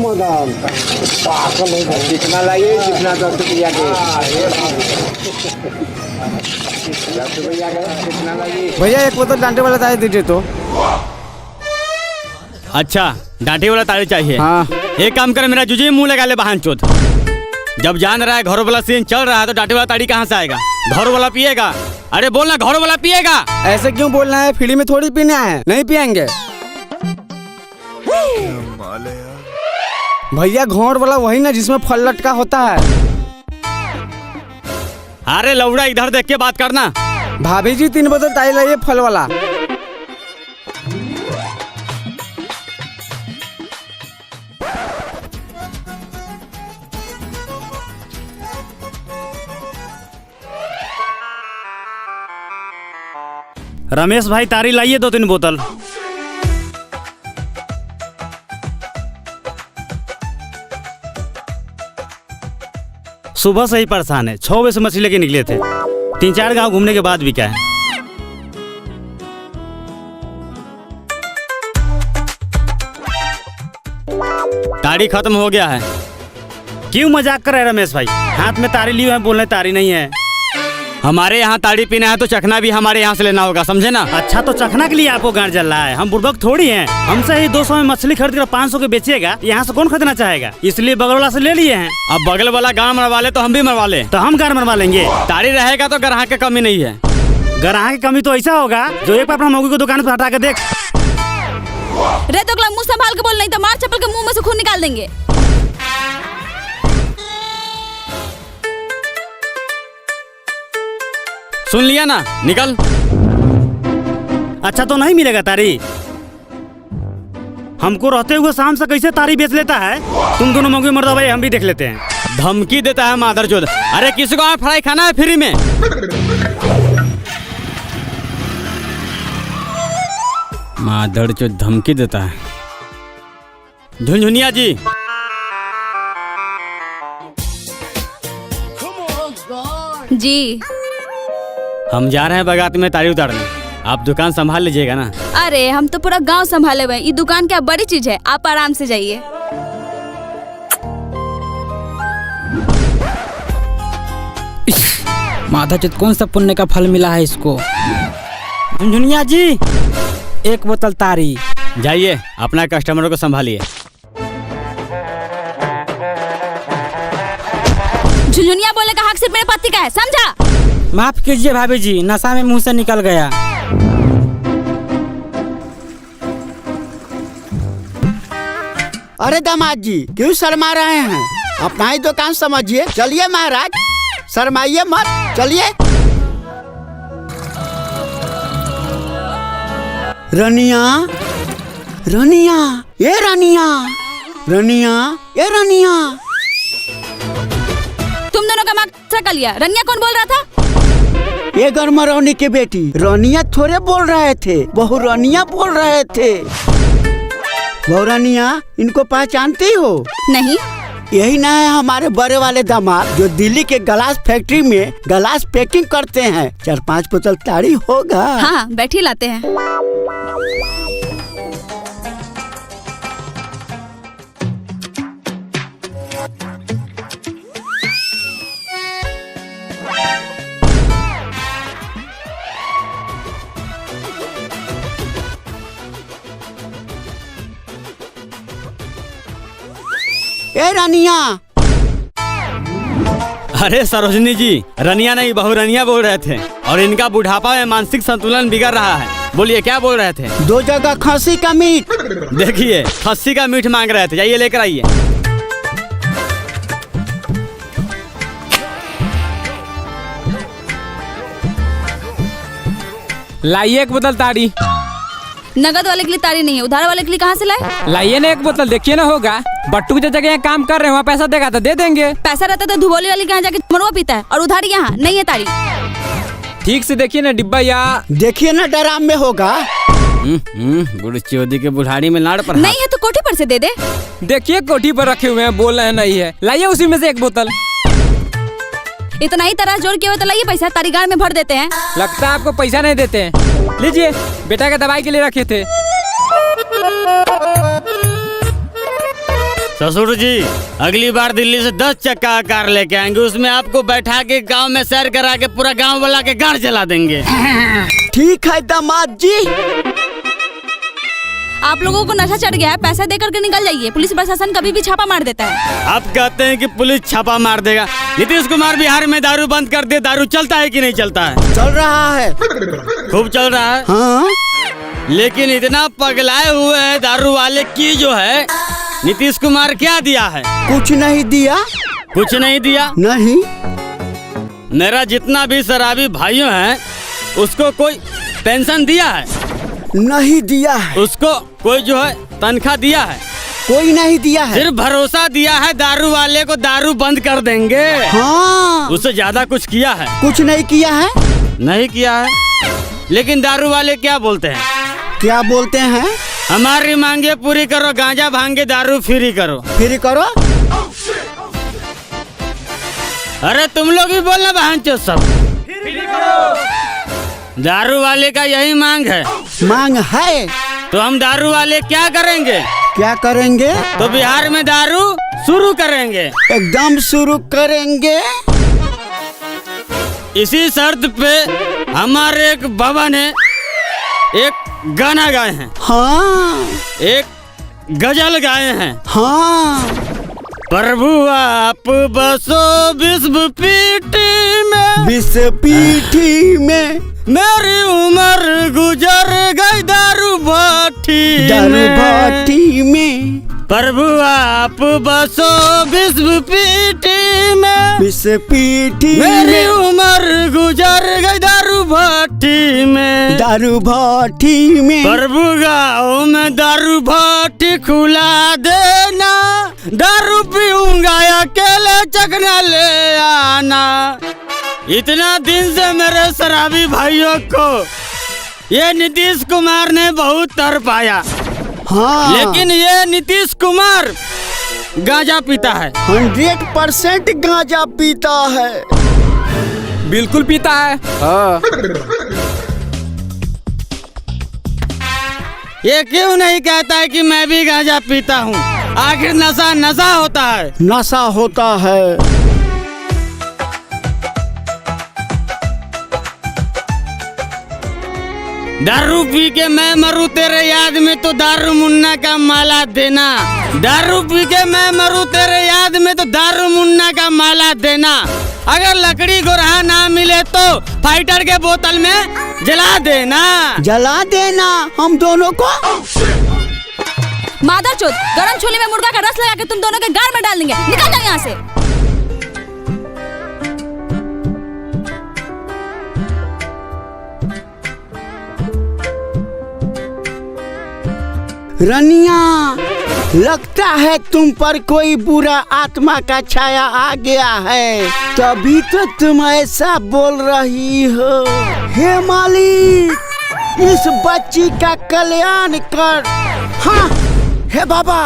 मदन कितना लाइए, कितना 10 रुपया के कितना लाइए भैया? एक बोतल डांटे वाला ताड़ी दीजिए तो। अच्छा, डांटे वाला ताड़ी चाहिए। हाँ। एक काम कर, मेरा जुजी मुंह लगा ले बहन चोद। जब जान रहा है घरों वाला सीन चल रहा है तो डांटे वाला ताड़ी कहाँ से आएगा? घरों वाला पिएगा? अरे बोलना, घरों वाला पिएगा? ऐसे क्यों बोलना है? फ्री में थोड़ी पीना है, नहीं पियेंगे भैया। घोड़ वाला वही ना जिसमें फल लटका होता है। अरे लौड़ा, इधर देख के बात करना। भाभी जी 3 बोतल ताड़ी लाइए फल वाला। रमेश भाई ताड़ी लाइए 2-3 बोतल। सुबह से ही परेशान है, 6 बजे से मछली लेके निकले थे। 3-4 गांव घूमने के बाद भी क्या है। ताड़ी खत्म हो गया है। क्यों मजाक कर रहे हैं रमेश भाई? हाथ में ताड़ी लिए हैं, बोल रहे ताड़ी नहीं है। हमारे यहाँ ताड़ी पीना है तो चखना भी हमारे यहाँ से लेना होगा, समझे ना? अच्छा, तो चखना के लिए आपको गांड जल रहा है? हम बुर्बक थोड़ी हैं। हमसे ही 200 में मछली खरीद कर 500 के बेचेगा, यहाँ से कौन खरीदना चाहेगा? इसलिए बगल वाला से ले लिए हैं। अब बगल वाला गाँव मरवा ले तो हम भी मरवा ले, तो हम गाँव मरवा लेंगे। ताड़ी रहेगा तो ग्राहक की कमी नहीं है। ग्राहक की कमी तो ऐसा होगा जो एक बार अपना मौगी को दुकान पर हटा के देख। रे तो मुंह संभाल के बोल, नहीं तो मार चप्पल के मुंह में से खून निकाल देंगे। सुन लिया ना, निकल। अच्छा, तो नहीं मिलेगा तारी? हमको रहते हुए शाम से कैसे तारी बेच लेता है? तुम दोनों मौके मर्दा भाई, हम भी देख लेते हैं। धमकी देता है मादरचोद। अरे किसी को फ्राई खाना है फ्री में? मादरचोद धमकी देता है। झुनझुनिया जी, जी हम जा रहे हैं बगात में ताड़ी उतारने, आप दुकान संभाल लीजिएगा ना? अरे हम तो पूरा गांव संभाले हुए हैं, ये दुकान क्या बड़ी चीज है, आप आराम से जाइए। माधवचोद कौन सा पुण्य का फल मिला है इसको? झुनझुनिया जी 1 बोतल ताड़ी। जाइए, अपना कस्टमरों को संभालिए। झुनझुनिया बोलने का हक सिर्फ मेरे पति का है, समझा? माफ कीजिए भाभी जी, नशा में मुंह से निकल गया। अरे दामाद जी क्यों शर्मा रहे हैं? अपना ही दुकान समझिए। चलिए महाराज, शर्माइए मत, चलिए। रनिया, रनिया, ये रनिया, रनिया, ये रनिया। तुम दोनों का मार्क्स कर लिया। रनिया कौन बोल रहा था? ये गरमरौनी की बेटी रनिया थोड़े बोल रहे थे, बहू रनिया बोल रहे थे। बहू रनिया, इनको पहचानती हो? नहीं। यही ना है हमारे बड़े वाले दामाद जो दिल्ली के ग्लास फैक्ट्री में ग्लास पैकिंग करते हैं। 4-5 बोतल ताड़ी होगा। हाँ, बैठी लाते हैं। ए रनिया। अरे सरोजनी जी, रनिया नहीं बहू रनिया बोल रहे थे। और इनका बुढ़ापा में मानसिक संतुलन बिगड़ रहा है। बोलिए क्या बोल रहे थे? 2 जगह खस्सी का मीट। देखिए, खस्सी का मीट मांग रहे थे, जाइए लेकर आइए। लाइए 1 बोतल ताड़ी। नगद वाले के लिए ताड़ी नहीं है, उधार वाले के लिए कहाँ से लाए? लाइए ना 1 बोतल, देखिए ना होगा। बट्टू की जगह यहाँ काम कर रहे हैं, वहाँ पैसा देगा तो दे देंगे। पैसा रहता तो धुबोली वाली के यहाँ जाके मरवा पीता है, और उधार यहाँ नहीं है ताड़ी। ठीक से देखिए ना डिब्बा, या देखिए ना डराम में होगा। बुढ़चोदी के बुढ़ाड़ी में लाड़ पर नहीं है तो कोठी पर से दे दे। देखिए कोठी पर रखे हुए हैं, बोल रहे हैं नहीं है। लाइए उसी में से 1 बोतल। इतना ही तरह जोड़ के हुए तो लाइए, पैसा तारी गाड़ में भर देते हैं। लगता है आपको पैसा नहीं देते हैं। लीजिए, बेटा के दवाई के लिए रखे थे। ससुर जी, अगली बार दिल्ली से 10 चक्का का कार लेके आएंगे, उसमें आपको बैठा के गांव में सैर करा के पूरा गांव वाला के गाड़ चला देंगे। ठीक है दामाद जी। आप लोगों को नशा चढ़ गया है, पैसा दे करके निकल जाइए, पुलिस प्रशासन कभी भी छापा मार देता है। आप कहते हैं कि पुलिस छापा मार देगा। नीतीश कुमार बिहार में दारू बंद कर दे, दारू चलता है कि नहीं चलता है? चल रहा है, खूब चल रहा है। हाँ। लेकिन इतना पगलाए हुए हैं दारू वाले की जो है, नीतीश कुमार क्या दिया है? कुछ नहीं दिया। कुछ नहीं दिया। नहीं। मेरा जितना भी शराबी भाइयों हैं, उसको कोई पेंशन दिया है? नहीं दिया है। उसको कोई जो है तनख्वाह दिया है? कोई नहीं दिया है। सिर्फ भरोसा दिया है दारू वाले को, दारू बंद कर देंगे। हाँ। उससे ज्यादा कुछ किया है? कुछ नहीं किया है। नहीं किया है। लेकिन दारू वाले क्या बोलते हैं? क्या बोलते हैं? हमारी मांगे पूरी करो, गांजा भांगे दारू फ्री करो। फ्री करो। अरे तुम लोग भी बोलना बहनचोद सब। दारू वाले का यही मांग है। मांग है तो हम दारू वाले क्या करेंगे? क्या करेंगे? तो बिहार में दारू शुरू करेंगे। एकदम शुरू करेंगे। इसी शर्त पे हमारे एक बाबा ने एक गाना गाए हैं। हाँ। एक गजल गाए हैं। हाँ। प्रभु आप बसो विश्व पीठी में, विश्व पीठी में, मेरी उम्र गुजर गई दारू भट्टी दारू भट्टी में। प्रभु आप बसो विश्व पीठी में, विश्व पीठी मेरी में, उम्र गुजर गई दारू भट्टी में। दारू भट्टी में। प्रभु गाँव में दारू भट्टी खुला देना, दारू पीऊंगा अकेले चखना ले आना। इतना दिन से मेरे शराबी भाइयों को ये नीतीश कुमार ने बहुत तरपाया। हाँ। लेकिन ये नीतीश कुमार गांजा पीता है। 100% गांजा पीता है। बिल्कुल पीता है। हाँ। ये क्यों नहीं कहता है कि मैं भी गांजा पीता हूँ? आखिर नशा नशा होता है। नशा होता है। दारू पी के मैं मरूं तेरे याद में तो दारू मुन्ना का माला देना। दारू पी के मैं मरूं तेरे याद में तो दारू मुन्ना का माला देना। अगर लकड़ी गोरहा ना मिले तो फाइटर के बोतल में जला देना। जला देना हम दोनों को। मादरचोद, गरम छोले में मुर्गा का रस लगा के तुम दोनों के गाल में डाल देंगे। निकल जाओ यहाँ से। रनिया, लगता है तुम पर कोई बुरा आत्मा का छाया आ गया है, तभी तो तुम ऐसा बोल रही हो। हे मालिक, इस बच्ची का कल्याण कर। हाँ, हे बाबा,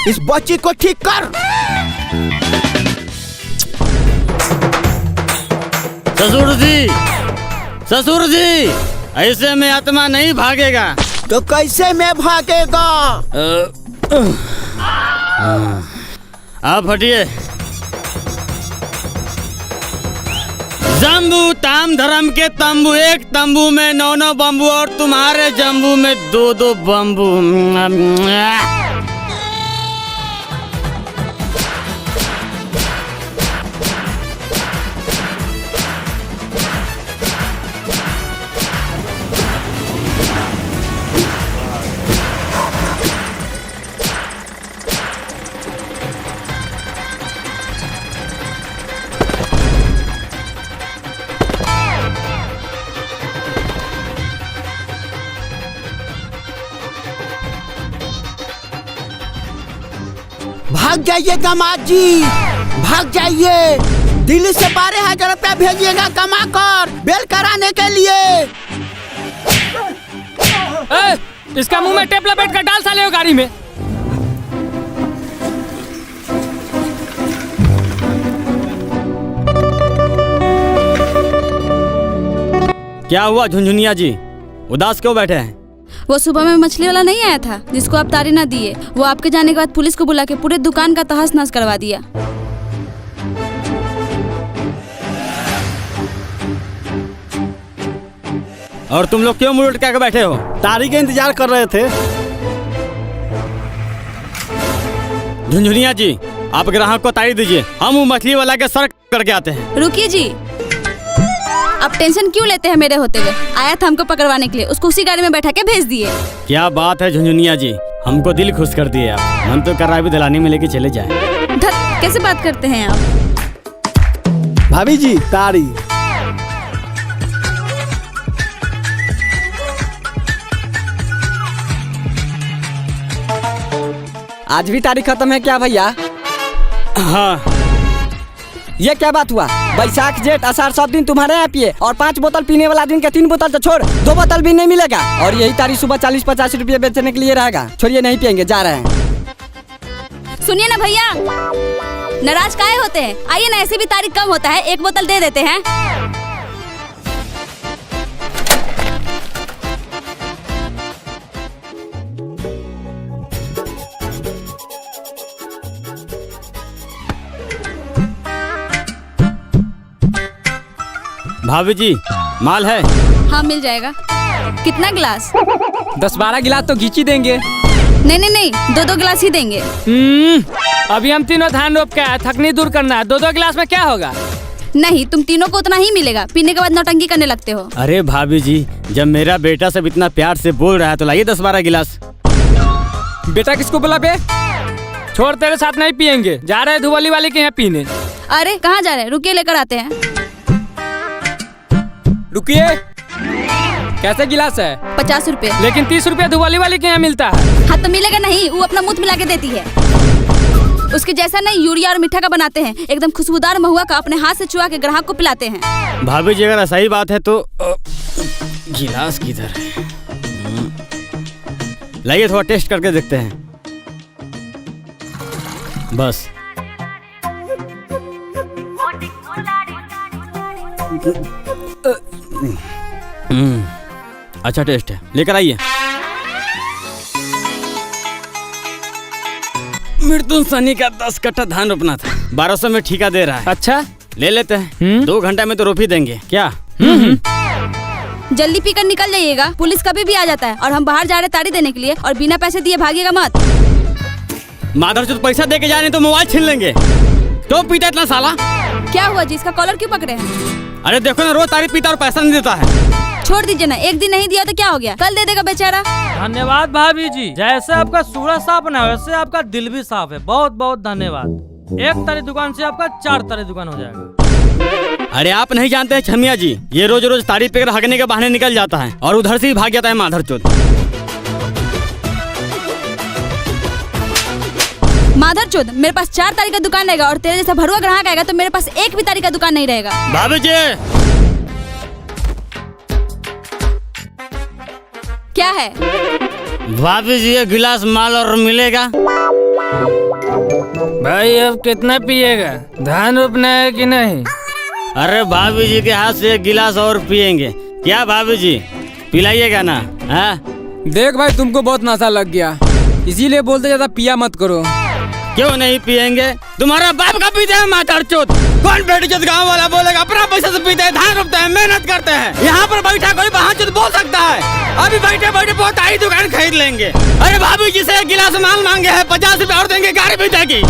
इस बच्ची को ठीक कर। ससुर जी, ससुर जी, ऐसे में आत्मा नहीं भागेगा। तो कैसे में भागेगा? आप हटिए। जम्बू ताम धर्म के तंबू, एक तंबू में 9 बम्बू और तुम्हारे जम्बू में 2 बम्बू। भाग जाइए दामाद जी, भाग जाइए। दिल्ली से 12,000 रुपया भेजिएगा कमा कर बेल कराने के लिए। इसका मुंह में टेप लपेट कर डाल साले हो गाड़ी में। क्या हुआ झुनझुनिया जी, उदास क्यों बैठे हैं? वो सुबह में मछली वाला नहीं आया था जिसको आप तारी ना दिए, वो आपके जाने के बाद पुलिस को बुला के पूरे दुकान का तहस नहस करवा दिया। और तुम लोग क्यों मुंह लटका के बैठे हो? तारी का इंतजार कर रहे थे। झुनझुनिया जी, आप ग्राहक को तारी दीजिए, हम वो मछली वाला के सर करके आते हैं। रुकिए जी, आप टेंशन क्यों लेते हैं मेरे होते हुए? आया था हमको पकड़वाने के लिए, उसको उसी गाड़ी में बैठा के भेज दिए। क्या बात है झुनझुनिया जी, हमको दिल खुश कर दिए आप। मन तो कर रहा है अभी दिलानी में लेके चले जाए। धत, कैसे बात करते हैं आप? भाभी जी तारी। आज भी तारीख खत्म है क्या भैया? हाँ, ये क्या बात हुआ? बैसाख जेठ आषाढ़ 7 दिन तुम्हारे यहाँ पिए और 5 बोतल पीने वाला दिन के 3 बोतल तो छोड़ 2 बोतल भी नहीं मिलेगा। और यही तारीख सुबह 40-50 रुपये बेचने के लिए रहेगा। छोड़िए, नहीं पियेंगे, जा रहे हैं। सुनिए ना भैया, नाराज काहे होते हैं? आइए ना, ऐसे भी तारीख कम होता है, 1 बोतल दे देते हैं। भाभी जी माल है? हाँ मिल जाएगा। कितना गिलास? 10-12 गिलास तो घींची देंगे। नहीं, 2-2 गिलास ही देंगे। अभी हम तीनों धान रोप के आए, थकनी दूर करना है। 2-2 गिलास में क्या होगा? नहीं, तुम तीनों को उतना ही मिलेगा, पीने के बाद नौटंकी करने लगते हो। अरे भाभी जी, जब मेरा बेटा सब इतना प्यार से बोल रहा है तो लाइए 10-12 गिलास। बेटा किसको बोला बे? छोड़, तेरे साथ नहीं पियेंगे, जा रहे हैं धुवली वाले के यहाँ पीने। अरे कहाँ जा रहे हैं? रुकिए, लेकर आते हैं। रुकिए, कैसे गिलास है? 50 रुपए। लेकिन 30 रुपये धुवली वाले के यहाँ मिलता है। हाँ तो मिलेगा नहीं, वो अपना मुंह मिला के देती है। उसके जैसा नहीं, यूरिया और मीठा का बनाते हैं, एकदम खुशबूदार महुआ का अपने हाथ से चुआ के ग्राहक को पिलाते हैं। भाभी जी अगर सही बात है तो गिलास किधर है? लाइए थोड़ा टेस्ट करके देखते हैं। बस अच्छा टेस्ट है, लेकर आइए। मृदुल सनी का 10 कट्ठा धान रोपना था, 1200 में ठेका दे रहा है। अच्छा, ले लेते हैं। 2 घंटा में तो रोप ही देंगे क्या? जल्दी पीकर निकल जाइएगा, पुलिस कभी भी आ जाता है। और हम बाहर जा रहे ताड़ी देने के लिए, और बिना पैसे दिए भागिएगा मत। माधरचोद पैसा दे के जाने तो मोबाइल छीन लेंगे। क्यों पीता इतना साला? क्या हुआ जी, इसका कॉलर क्यों पकड़े हैं? अरे देखो ना, रोज तारी पीता और पैसा नहीं देता है। छोड़ दीजिए ना, एक दिन नहीं दिया तो क्या हो गया, कल दे देगा बेचारा। धन्यवाद भाभी जी, जैसे आपका सूरज साफ ना वैसे आपका दिल भी साफ है। बहुत बहुत धन्यवाद। 1 तारी दुकान से आपका 4 तारी दुकान हो जाएगा। अरे आप नहीं जानते हैं छमिया जी, ये रोज रोज तारी पीकर हगने के बहाने निकल जाता है और उधर से ही भाग जाता है माधरचोद। माधरचोद, मेरे पास 4 तारीख का दुकान रहेगा और तेरे जैसा भरुआ ग्राहक आएगा तो मेरे पास 1 भी तारीख का दुकान नहीं रहेगा। भाभी जी क्या है? भाभी जी, ये गिलास माल और मिलेगा? भाई अब कितना पिएगा? धान रोपना है कि नहीं? अरे भाभी जी के हाथ से 1 गिलास और पियेंगे क्या? भाभी जी पिलाइएगा ना? हाँ देख भाई, तुमको बहुत नशा लग गया, इसीलिए बोलते ज्यादा पिया मत करो। क्यों नहीं पियेंगे? तुम्हारा बाप का पीते हैं माधरचोद। कौन बेटीचोद गांव वाला बोलेगा? अपना पैसा से पीते हैं, धान रोपते हैं, मेहनत करते हैं। यहाँ पर बैठा कोई बहाचोद बोल सकता है? अभी बैठे बैठे बहुत आई दुकान खरीद लेंगे। अरे भाभी जी से 1 गिलास माल मांगे हैं, 50 रुपए और देंगे, गाड़ी भी देगी।